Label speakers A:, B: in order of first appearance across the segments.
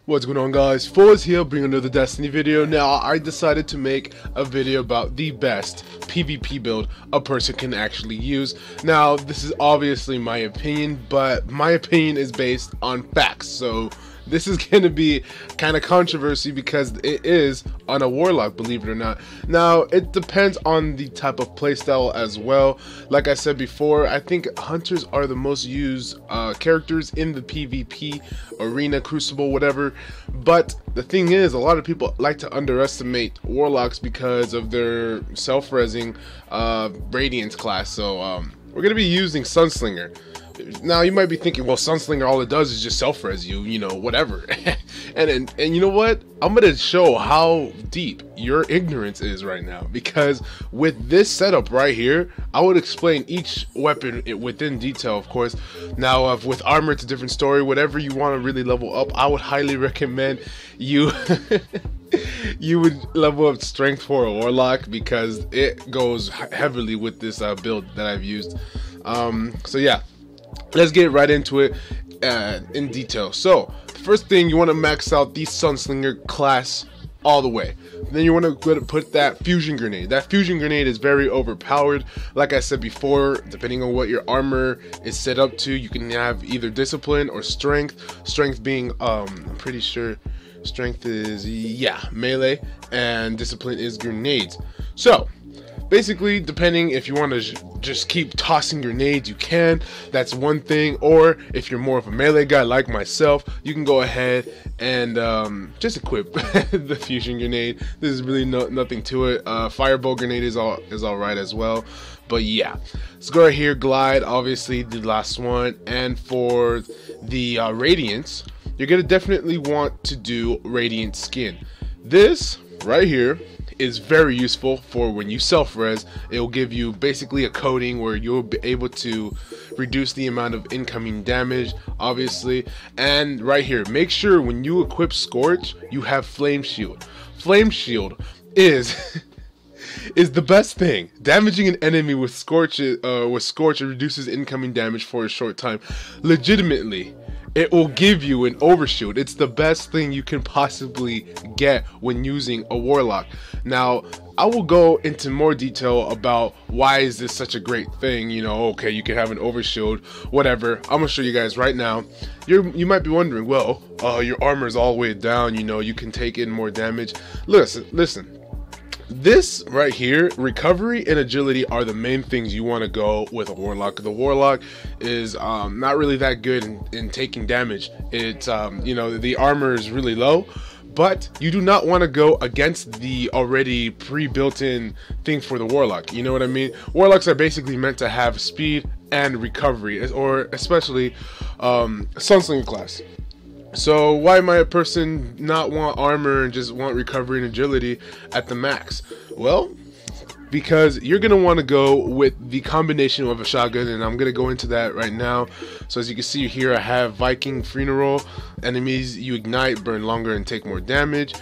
A: What's going on, guys? Forz here, bringing another Destiny video. Now, I decided to make a video about the best PvP build a person can actually use. Now, this is obviously my opinion, but my opinion is based on facts, so this is going to be kind of controversy because it is on a Warlock, believe it or not. Now, it depends on the type of playstyle as well. Like I said before, I think Hunters are the most used characters in the PvP arena, Crucible, whatever. But the thing is, a lot of people like to underestimate Warlocks because of their self-resing Radiance class. So we're going to be using Sunslinger. Now you might be thinking, well, Sunslinger, all it does is just self-res you know, whatever. and you know what? I'm gonna show how deep your ignorance is right now, because with this setup right here, I would explain each weapon within detail, of course. Now, with armor, it's a different story. Whatever you want to really level up, I would highly recommend you you would level up strength for a Warlock, because it goes heavily with this build that I've used. So yeah. Let's get right into it in detail. So, the first thing, you want to max out the Sunslinger class all the way. Then you want to put that fusion grenade. That fusion grenade is very overpowered. Like I said before, depending on what your armor is set up to, you can have either discipline or strength. Strength being, I'm pretty sure strength is, yeah, melee, and discipline is grenades. So, basically, depending if you want to just keep tossing grenades, you can. That's one thing. Or if you're more of a melee guy like myself, you can go ahead and just equip the fusion grenade. There's really nothing to it. Fireball grenade is all right as well. But yeah, let's go right here. Glide, obviously the last one. And for the Radiance, you're gonna definitely want to do Radiant Skin. This right here is very useful for when you self-res. It will give you basically a coating where you'll be able to reduce the amount of incoming damage, obviously. And right here, make sure when you equip Scorch, you have Flame Shield. Flame Shield is is the best thing. Damaging an enemy with Scorch, it reduces incoming damage for a short time. Legitimately, it will give you an overshield. It's the best thing you can possibly get when using a Warlock. Now, I will go into more detail about why is this such a great thing. You know, okay, you can have an overshield, whatever. I'm gonna show you guys right now. You might be wondering, well, your armor is all the way down. You know, you can take in more damage. Listen. This right here, recovery and agility, are the main things you want to go with a Warlock. The Warlock is not really that good in taking damage. It's you know, the armor is really low, but you do not want to go against the already pre-built-in thing for the Warlock. You know what I mean? Warlocks are basically meant to have speed and recovery, or especially Sunslinger class. So why might a person not want armor and just want recovery and agility at the max? Well, because you're going to want to go with the combination of a shotgun, and I'm going to go into that right now. So as you can see here, I have Viking Funeral. Enemies you ignite burn longer and take more damage.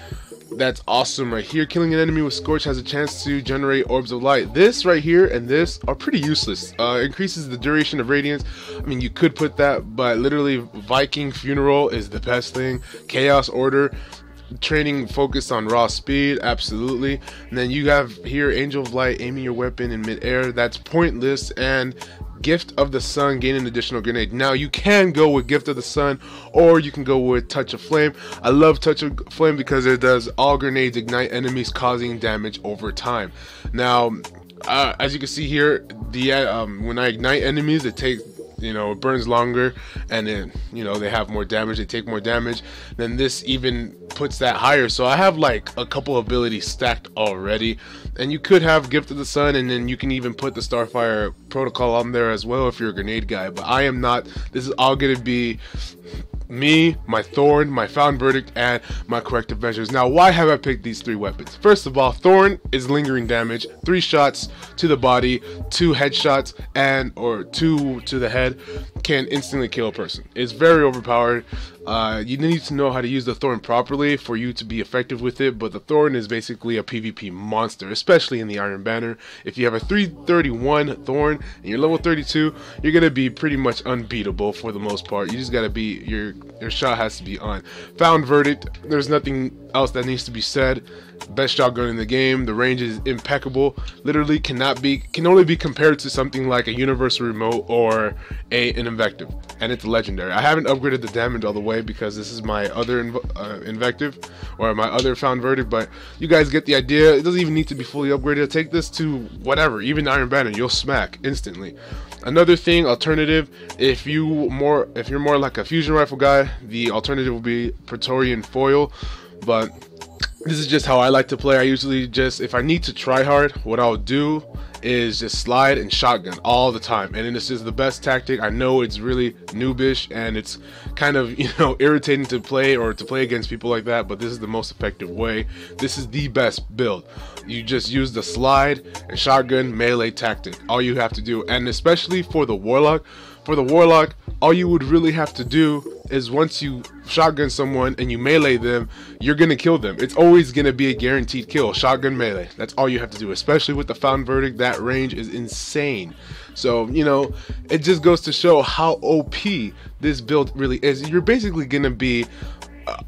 A: That's awesome right here. Killing an enemy with Scorch has a chance to generate orbs of light. This right here and this are pretty useless. Increases the duration of radiance. I mean, you could put that, but literally Viking Funeral is the best thing. Chaos Order, training focused on raw speed, absolutely. And then you have here Angel of Light, aiming your weapon in midair. That's pointless. And Gift of the Sun, gain an additional grenade. Now you can go with Gift of the Sun, or you can go with Touch of Flame. I love Touch of Flame because it does all grenades ignite enemies, causing damage over time. Now, as you can see here, the when I ignite enemies, it takes, you know, it burns longer, and then, you know, they have more damage, they take more damage. Then this even puts that higher. So I have like a couple abilities stacked already, and you could have Gift of the Sun, and then you can even put the Starfire protocol on there as well if you're a grenade guy. But I am not. This is all gonna be me, my Thorn, my Found Verdict, and my Corrective Measures. Now, why have I picked these three weapons? First of all, Thorn is lingering damage. 3 shots to the body, 2 headshots, or 2 to the head can instantly kill a person. It's very overpowered. You need to know how to use the Thorn properly for you to be effective with it, but the Thorn is basically a PvP monster, especially in the Iron Banner. If you have a 331 Thorn and you're level 32, you're going to be pretty much unbeatable for the most part. You just got to be your
B: your shot has to be on. Found verdict, there's nothing else that needs to be said. Best shotgun in the game. The range is impeccable. Literally can only be compared to something like a universal remote or an invective, and it's legendary. I haven't upgraded the damage all the way because this is my other invective, or my other found verdict, but you guys get the idea. It doesn't even need to be fully upgraded. Take this to whatever, even Iron Banner, you'll smack instantly. Another thing, alternative, if you're more like a fusion rifle guy, the alternative will be Praetorian foil, but this is just how I like to play. I usually just, if I need to try hard, what I'll do is just slide and shotgun all the time, and this is the best tactic. I know it's really noobish and it's kind of, you know, irritating to play against people like that, but this is the most effective way. This is the best build. You just use the slide and shotgun melee tactic, all you have to do. And especially for the Warlock, all you would really have to do is once you shotgun someone and you melee them, you're gonna kill them. It's always gonna be a guaranteed kill. Shotgun melee, that's all you have to do. Especially with the found verdict, that range is insane. So, you know, it just goes to show how OP this build really is. You're basically gonna be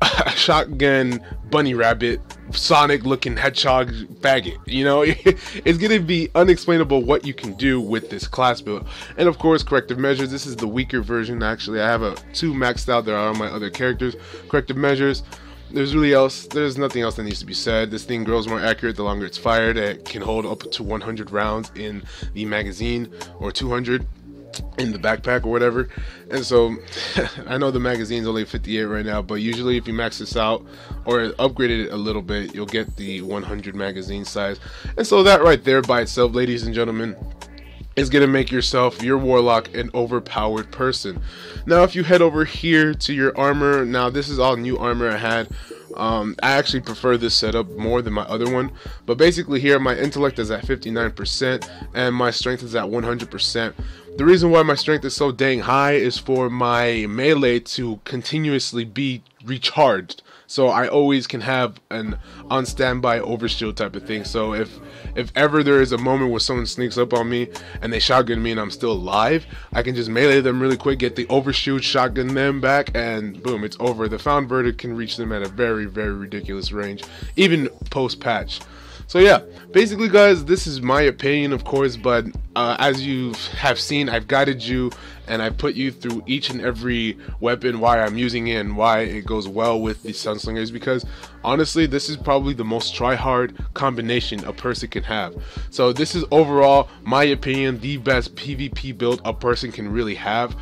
B: a shotgun bunny rabbit, Sonic looking hedgehog faggot. You know, it's gonna be unexplainable what you can do with this class build. And of course, corrective measures. This is the weaker version. Actually, I have two maxed out. There are my other characters. Corrective measures, there's nothing else that needs to be said. This thing grows more accurate the longer it's fired. It can hold up to 100 rounds in the magazine, or 200 in the backpack or whatever. And so I know the magazine's only 58 right now, but usually if you max this out or upgrade it a little bit, you'll get the 100 magazine size. And so that right there by itself, ladies and gentlemen, is gonna make your Warlock an overpowered person. Now if you head over here to your armor, now this is all new armor I had. I actually prefer this setup more than my other one, but basically here my intellect is at 59% and my strength is at 100%. The reason why my strength is so dang high is for my melee to continuously be recharged, so I always can have an on standby overshield type of thing. So if ever there is a moment where someone sneaks up on me and they shotgun me and I'm still alive, I can just melee them really quick, get the overshield, shotgun them back, and boom, it's over. The found verdict can reach them at a very, very ridiculous range, even post patch. So yeah, basically guys, this is my opinion, of course, but as you have seen, I've guided you and I put you through each and every weapon, why I'm using it and why it goes well with the Sunslingers, because honestly this is probably the most try-hard combination a person can have. So this is overall, my opinion, the best PvP build a person can really have.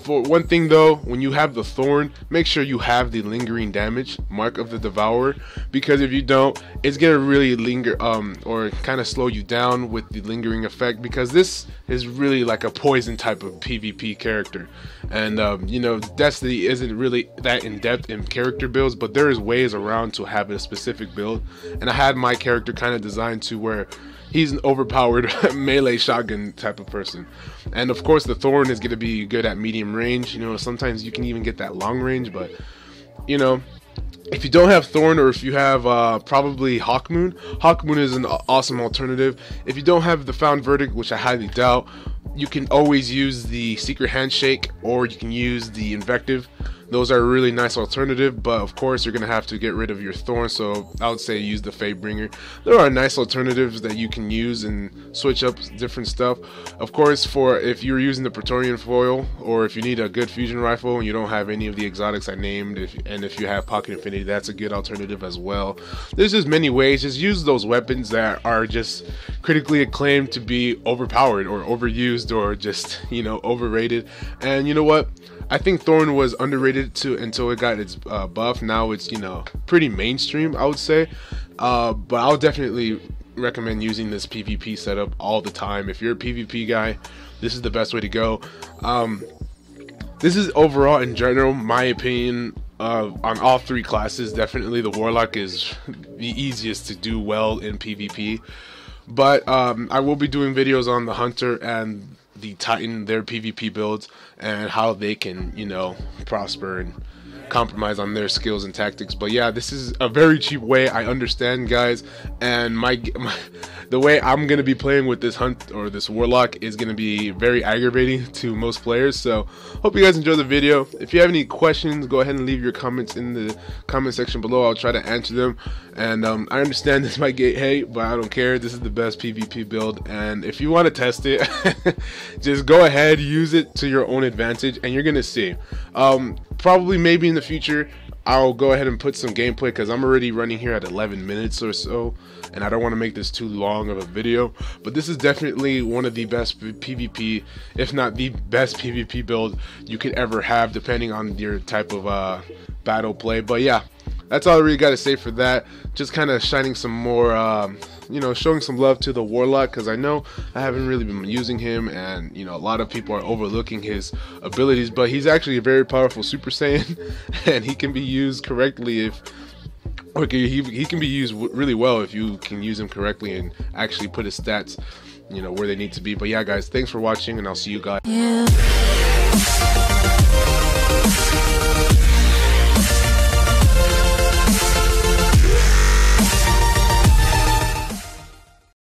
B: For one thing though, when you have the thorn, make sure you have the lingering damage, mark of the devourer, because if you don't, it's gonna really linger or kind of slow you down with the lingering effect, because this is really like a poison type of PvP character. And you know, Destiny isn't really that in-depth in character builds, but there is ways around to have a specific build, and I had my character kind of designed to where he's an overpowered melee shotgun type of person. And of course the thorn is going to be good at medium range. You know, sometimes you can even get that long range, but you know, if you don't have thorn, or if you have probably Hawkmoon is an awesome alternative. If you don't have the found verdict, which I highly doubt, you can always use the secret handshake, or you can use the invective. Those are a really nice alternative, but of course you're gonna have to get rid of your thorn, so I would say use the Fatebringer. There are nice alternatives that you can use and switch up different stuff. Of course, for if you're using the Praetorian foil, or if you need a good fusion rifle and you don't have any of the exotics I named, and if you have Pocket Infinity, that's a good alternative as well. There's just many ways. Just use those weapons that are just critically acclaimed to be overpowered or overused, or just, you know, overrated. And you know what? I think Thorn was underrated until it got its buff. Now it's, you know, pretty mainstream, I would say. But I'll definitely recommend using this PvP setup all the time. If you're a PvP guy, this is the best way to go. This is overall, in general, my opinion on all three classes. Definitely the Warlock is the easiest to do well in PvP. But I will be doing videos on the Hunter and the Titan, their PvP builds, and how they can, you know, prosper and compromise on their skills and tactics. But yeah, this is a very cheap way, I understand, guys, and the way I'm gonna be playing with this hunt or this warlock is gonna be very aggravating to most players. So hope you guys enjoy the video. If you have any questions, go ahead and leave your comments in the comment section below. I'll try to answer them. And I understand this might get hate, but I don't care. This is the best PvP build, and if you want to test it, just go ahead, use it to your own advantage, and you're gonna see. Probably maybe in the future I'll go ahead and put some gameplay, because I'm already running here at 11 minutes or so, and I don't want to make this too long of a video. But this is definitely one of the best PvP, if not the best PvP build you could ever have, depending on your type of battle play. But yeah, that's all I really got to say for that. Just kind of shining some more, you know, showing some love to the warlock, because I know I haven't really been using him, and you know, a lot of people are overlooking his abilities, but he's actually a very powerful Super Saiyan, and he can be used correctly if, okay, he can be used really well if you can use him correctly and actually put his stats, you know, where they need to be. But yeah, guys, thanks for watching, and I'll see you guys.